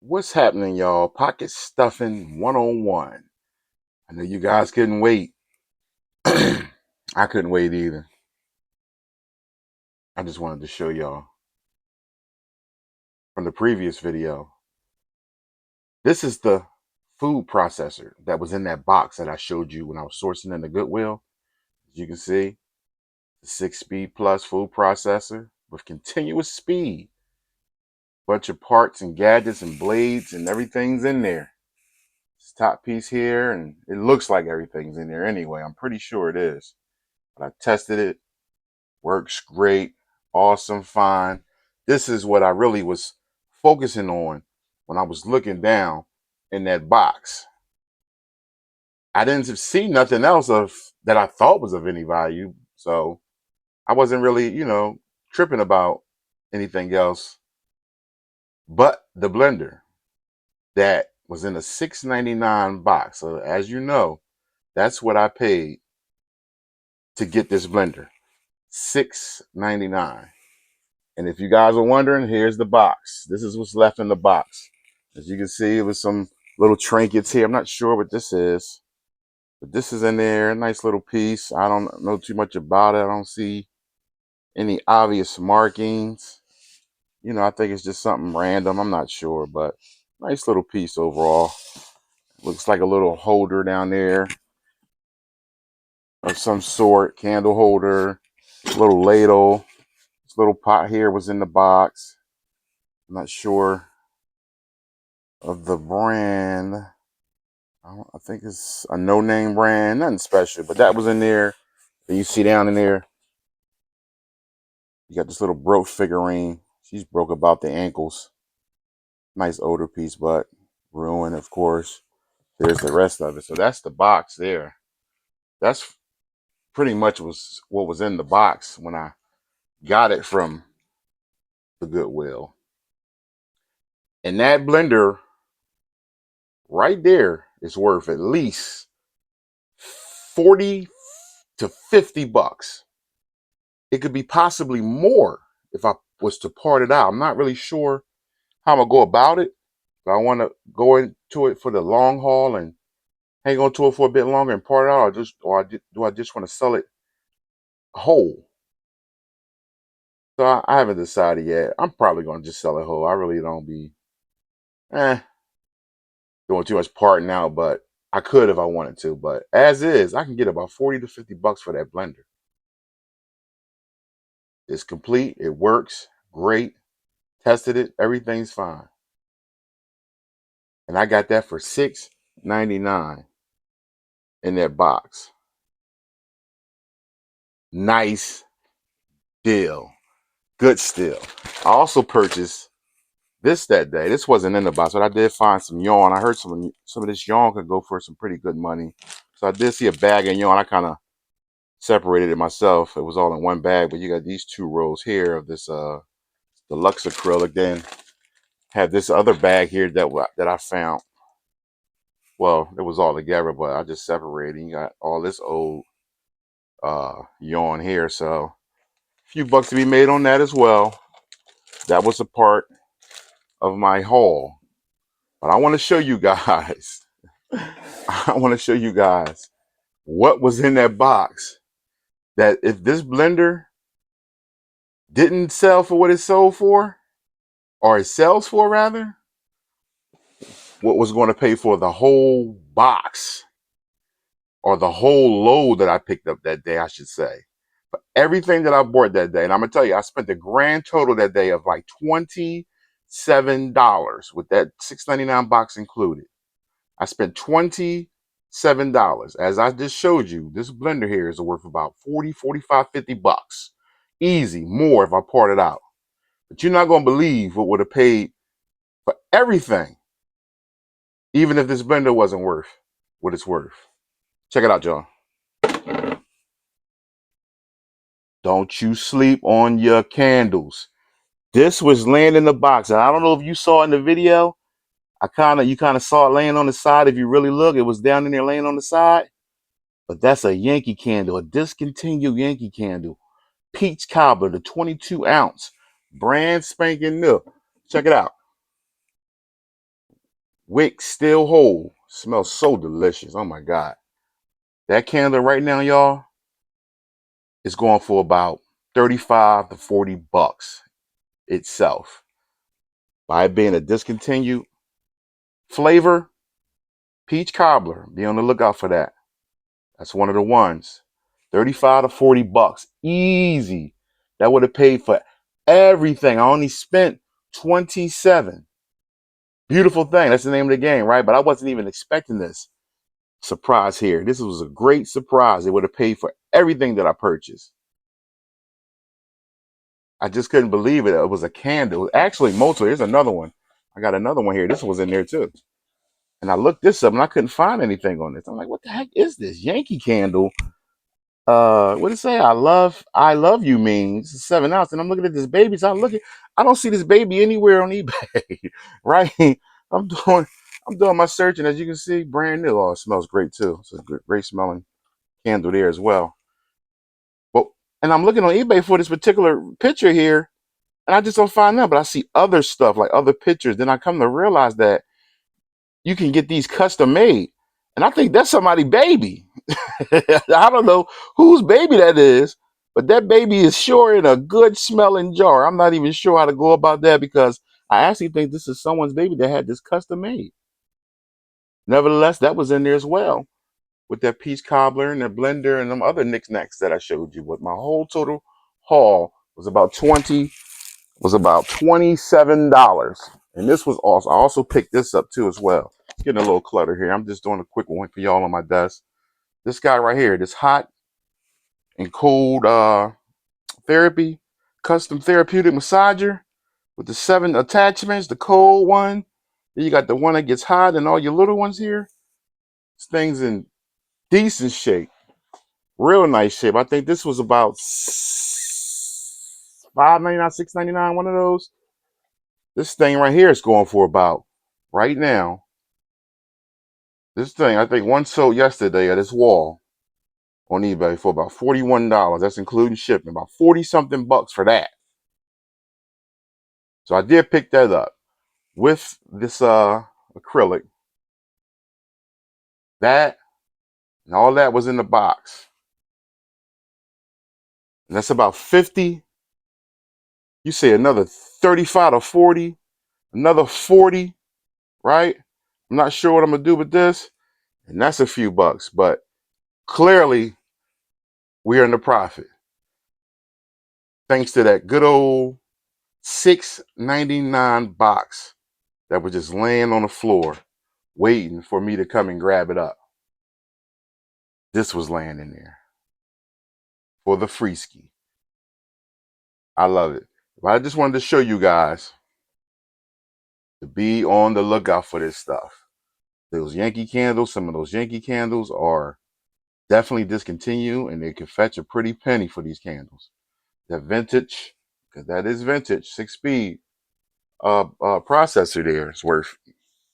What's happening, y'all? Pocket stuffing 101. I know you guys couldn't wait. I couldn't wait either. I just wanted to show y'all from the previous video. This is the food processor that was in that box that I showed you when I was sourcing in the Goodwill. As you can see, the 6-speed plus food processor with continuous speed. Bunch of parts and gadgets and blades and everything's in there. This top piece here, and it looks like everything's in there anyway. I'm pretty sure it is. But I tested it. Works great, awesome, fine. This is what I really was focusing on when I was looking down in that box. I didn't see nothing else of that I thought was of any value, so I wasn't really, tripping about anything else but the blender that was in a $6.99 box. So as you know, that's what I paid to get this blender. $6.99. And if you guys are wondering, here's the box. This is what's left in the box. As you can see, it was some little trinkets here. I'm not sure what this is, but this is in there. A nice little piece. I don't know too much about it. I don't see any obvious markings. I think it's just something random. I'm not sure, but nice little piece overall. Looks like a little holder down there of some sort, candle holder, little ladle. This little pot here was in the box. I'm not sure of the brand. I think it's a no-name brand, nothing special, but that was in there. And you see down in there, you got this little broke figurine. She's broke about the ankles. Nice older piece, but ruined, of course. There's the rest of it. So that's the box there. That's pretty much was what was in the box when I got it from the Goodwill. And that blender right there is worth at least 40 to 50 bucks. It could be possibly more if I was to part it out. I'm not really sure how I'm gonna go about it, but I want to go into it for the long haul and hang on to it for a bit longer and part it out, do I just want to sell it whole? So I haven't decided yet. I'm probably gonna just sell it whole. I really don't be eh doing too much parting out, but I could if I wanted to. But as is, I can get about 40 to 50 bucks for that blender. It's complete. It works great. Tested it. Everything's fine. And I got that for $6.99 in that box. Nice deal. Good steal. I also purchased this that day. This wasn't in the box, but I did find some yarn. I heard some of this yarn could go for some pretty good money. So I did see a bag of yarn. I kind of separated it myself. It was all in one bag, but you got these two rows here of this deluxe acrylic. Then have this other bag here that I found. Well, it was all together, but I just separated. You got all this old yarn here, so a few bucks to be made on that as well. That was a part of my haul, but I want to show you guys I want to show you guys what was in that box, that if this blender didn't sell for what it sold for, or it sells for rather, what was going to pay for the whole box, or the whole load that I picked up that day, I should say. Everything that I bought that day. And I'm gonna tell you, I spent a grand total that day of like $27 with that $6.99 box included. I spent $27. As I just showed you, this blender here is worth about 40, 45, 50 bucks. Easy, more if I part it out. But you're not gonna believe what would have paid for everything, even if this blender wasn't worth what it's worth. Check it out, y'all. Don't you sleep on your candles. This was laying in the box. And I don't know if you saw in the video. You kind of saw it laying on the side. If you really look, it was down in there laying on the side. But that's a Yankee candle, a discontinued Yankee candle. Peach cobbler, the 22 ounce, brand spanking new. Check it out. Wick still whole. Smells so delicious. Oh my God. That candle right now, y'all, is going for about 35 to 40 bucks itself. By it being a discontinued flavor, peach cobbler. Be on the lookout for that. That's one of the ones. 35 to 40 bucks. Easy. That would have paid for everything. I only spent 27. Beautiful thing. That's the name of the game, right? But I wasn't even expecting this surprise here. This was a great surprise. It would have paid for everything that I purchased. I just couldn't believe it. It was a candle. Actually, multiple. Here's another one. I got another one here. This was in there too. And I looked this up and I couldn't find anything on this. I'm like, what the heck is this? Yankee Candle. What did it say? I love you means 7 ounce. And I'm looking at this baby. So I don't see this baby anywhere on eBay. Right? I'm doing I'm doing my searching. As you can see, brand new. Oh, it smells great too. It's a great smelling candle there as well. Well, and I'm looking on eBay for this particular picture here, and I just don't find that. But I see other stuff like other pictures. Then I come to realize that you can get these custom made, and I think that's somebody's baby. I don't know whose baby that is, but that baby is sure in a good smelling jar. I'm not even sure how to go about that because I actually think this is someone's baby that had this custom made. Nevertheless, that was in there as well with that peach cobbler and that blender and them other knickknacks that I showed you. But my whole total haul was about $27. And this was awesome. I also picked this up too as well. It's getting a little cluttered here. I'm just doing a quick one for y'all on my desk. This guy right here, this hot and cold therapy, custom therapeutic massager with the 7 attachments, the cold one. Then you got the one that gets hot and all your little ones here. This thing's in decent shape. Real nice shape. I think this was about $5.99, $6.99, one of those. This thing right here is going for about, right now, this thing, I think one sold yesterday at this wall on eBay for about $41. That's including shipping. About 40 something bucks for that. So I did pick that up with this acrylic. That and all that was in the box. And that's about 50. You say another 35 to 40, another 40, right? I'm not sure what I'm gonna do with this. And that's a few bucks, but clearly we're in the profit. Thanks to that good old $6.99 box that was just laying on the floor waiting for me to come and grab it up. This was laying in there for the free ski. I love it. But I just wanted to show you guys to be on the lookout for this stuff. Those Yankee candles, some of those Yankee candles are definitely discontinued and they can fetch a pretty penny for these candles. That vintage, because that is vintage, 6-speed processor there is worth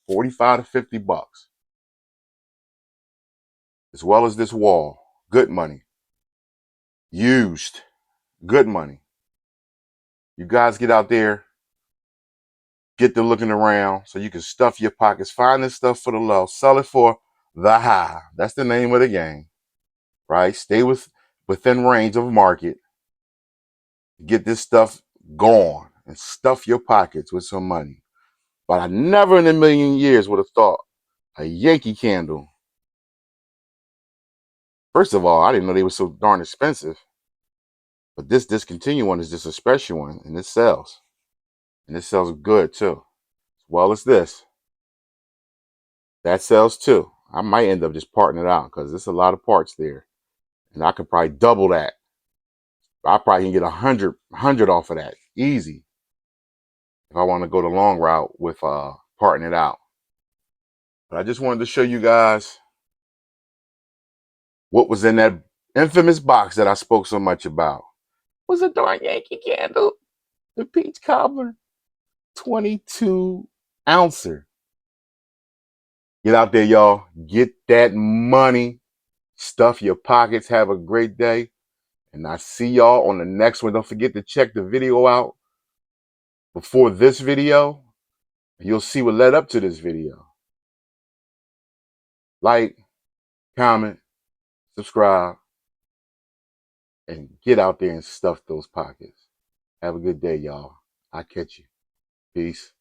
45 to 50 bucks. As well as this wall, good money. Used, good money. You guys get out there, get to looking around so you can stuff your pockets, find this stuff for the low, sell it for the high. That's the name of the game, right? Stay within range of market. Get this stuff gone and stuff your pockets with some money. But I never in a million years would have thought a Yankee candle. First of all, I didn't know they were so darn expensive. But this discontinued one is just a special one, and it sells. And it sells good too. As well as this. That sells too. I might end up just parting it out because there's a lot of parts there. And I could probably double that. I probably can get 100 off of that. Easy. If I want to go the long route with parting it out. But I just wanted to show you guys what was in that infamous box that I spoke so much about. It was a darn Yankee candle. The peach cobbler. 22 ouncer. Get out there, y'all. Get that money. Stuff your pockets. Have a great day. And I see y'all on the next one. Don't forget to check the video out before this video. You'll see what led up to this video. Like, comment, subscribe, and get out there and stuff those pockets. Have a good day, y'all. I'll catch you. Peace.